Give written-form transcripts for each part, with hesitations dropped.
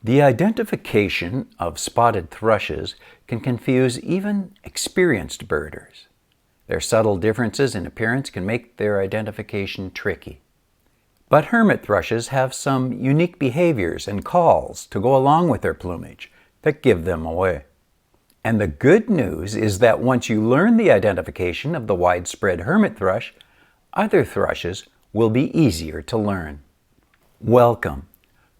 The identification of spotted thrushes can confuse even experienced birders. Their subtle differences in appearance can make their identification tricky. But hermit thrushes have some unique behaviors and calls to go along with their plumage that give them away. And the good news is that once you learn the identification of the widespread hermit thrush, other thrushes will be easier to learn. Welcome.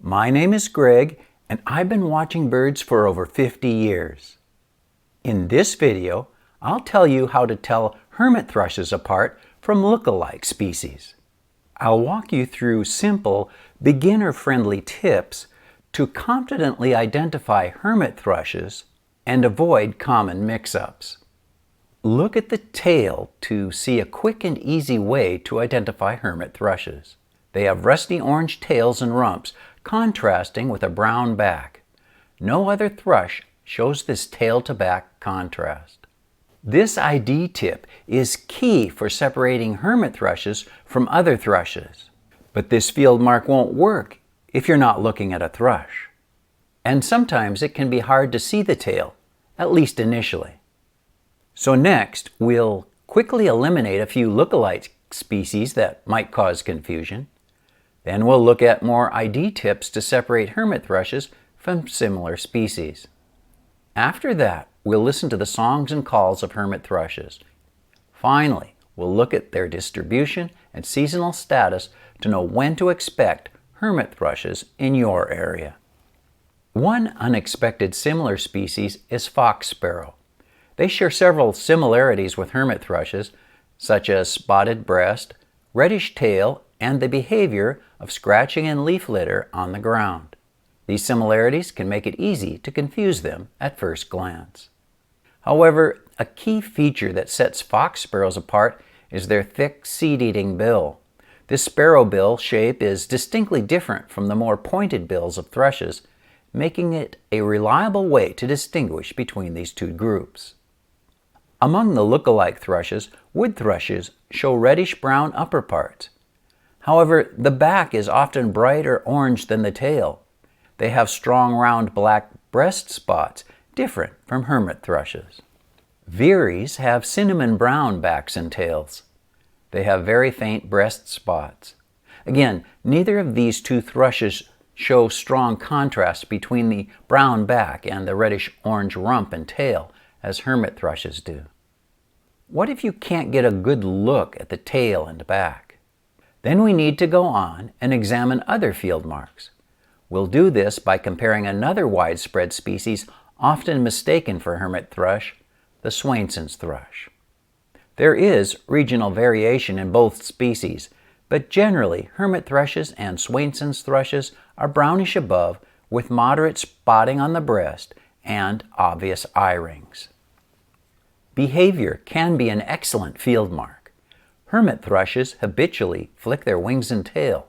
My name is Greg, and I've been watching birds for over 50 years. In this video, I'll tell you how to tell hermit thrushes apart from look-alike species. I'll walk you through simple, beginner-friendly tips to confidently identify hermit thrushes and avoid common mix-ups. Look at the tail to see a quick and easy way to identify hermit thrushes. They have rusty orange tails and rumps, contrasting with a brown back. No other thrush shows this tail-to-back contrast. This ID tip is key for separating hermit thrushes from other thrushes. But this field mark won't work if you're not looking at a thrush. And sometimes it can be hard to see the tail, at least initially. So next, we'll quickly eliminate a few look-alike species that might cause confusion. Then we'll look at more ID tips to separate hermit thrushes from similar species. After that, we'll listen to the songs and calls of hermit thrushes. Finally, we'll look at their distribution and seasonal status to know when to expect hermit thrushes in your area. One unexpected similar species is fox sparrow. They share several similarities with hermit thrushes, such as spotted breast, reddish tail, and the behavior of scratching and leaf litter on the ground. These similarities can make it easy to confuse them at first glance. However, a key feature that sets fox sparrows apart is their thick seed-eating bill. This sparrow bill shape is distinctly different from the more pointed bills of thrushes, making it a reliable way to distinguish between these two groups. Among the look-alike thrushes, wood thrushes show reddish-brown upper parts. However, the back is often brighter orange than the tail. They have strong round black breast spots, different from hermit thrushes. Veeries have cinnamon brown backs and tails. They have very faint breast spots. Again, neither of these two thrushes show strong contrast between the brown back and the reddish-orange rump and tail, as hermit thrushes do. What if you can't get a good look at the tail and back? Then we need to go on and examine other field marks. We'll do this by comparing another widespread species often mistaken for hermit thrush, the Swainson's thrush. There is regional variation in both species, but generally hermit thrushes and Swainson's thrushes are brownish above with moderate spotting on the breast and obvious eye rings. Behavior can be an excellent field mark. Hermit thrushes habitually flick their wings and tail.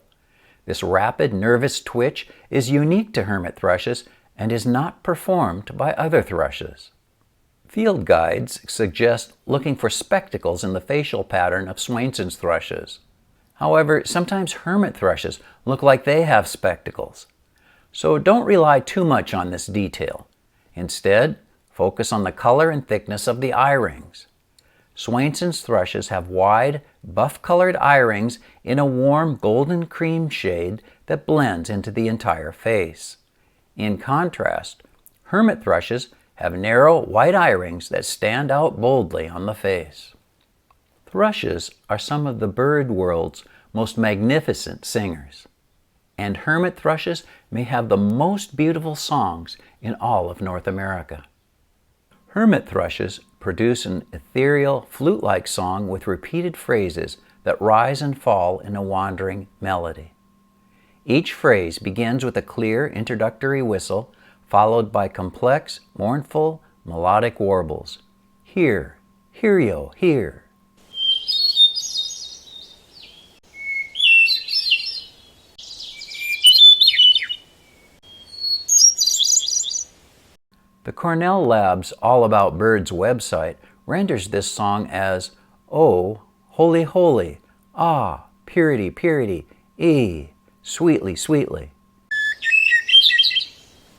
This rapid, nervous twitch is unique to hermit thrushes and is not performed by other thrushes. Field guides suggest looking for spectacles in the facial pattern of Swainson's thrushes. However, sometimes hermit thrushes look like they have spectacles. So don't rely too much on this detail. Instead, focus on the color and thickness of the eye rings. Swainson's thrushes have wide, buff-colored eye rings in a warm golden cream shade that blends into the entire face. In contrast, hermit thrushes have narrow, white eye rings that stand out boldly on the face. Thrushes are some of the bird world's most magnificent singers, and hermit thrushes may have the most beautiful songs in all of North America. Hermit thrushes produce an ethereal, flute-like song with repeated phrases that rise and fall in a wandering melody. Each phrase begins with a clear introductory whistle, followed by complex, mournful, melodic warbles. Hear, hear-yo, hear. The Cornell Lab's All About Birds website renders this song as, "Oh, holy, holy, ah, purity, purity, sweetly, sweetly."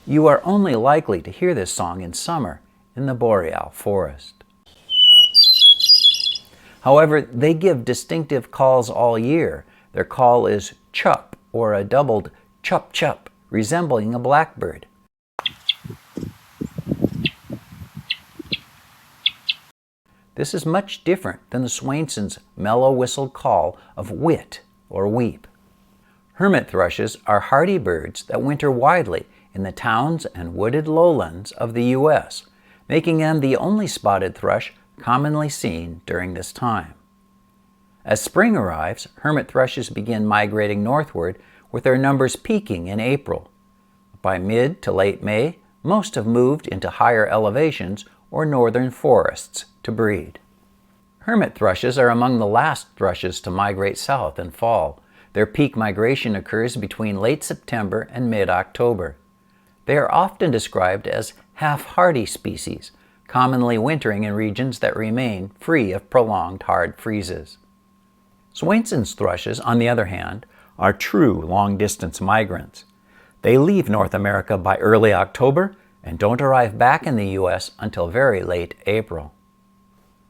You are only likely to hear this song in summer in the boreal forest. However, they give distinctive calls all year. Their call is chup, or a doubled chup chup, resembling a blackbird. This is much different than the Swainson's mellow whistled call of whit or weep. Hermit thrushes are hardy birds that winter widely in the towns and wooded lowlands of the U.S., making them the only spotted thrush commonly seen during this time. As spring arrives, hermit thrushes begin migrating northward, with their numbers peaking in April. By mid to late May, most have moved into higher elevations or northern forests to breed. Hermit thrushes are among the last thrushes to migrate south in fall. Their peak migration occurs between late September and mid-October. They are often described as half-hardy species, commonly wintering in regions that remain free of prolonged hard freezes. Swainson's thrushes, on the other hand, are true long-distance migrants. They leave North America by early October and don't arrive back in the U.S. until very late April.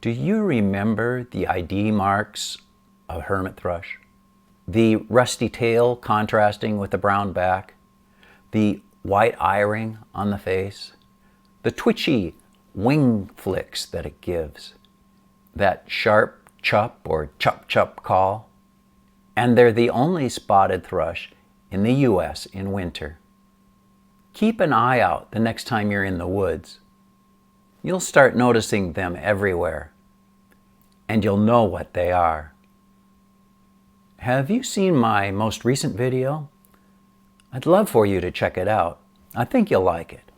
Do you remember the ID marks of hermit thrush? The rusty tail contrasting with the brown back, the white eye-ring on the face, the twitchy wing flicks that it gives, that sharp chup or chup-chup call, and they're the only spotted thrush in the U.S. in winter. Keep an eye out the next time you're in the woods. You'll start noticing them everywhere, and you'll know what they are. Have you seen my most recent video? I'd love for you to check it out. I think you'll like it.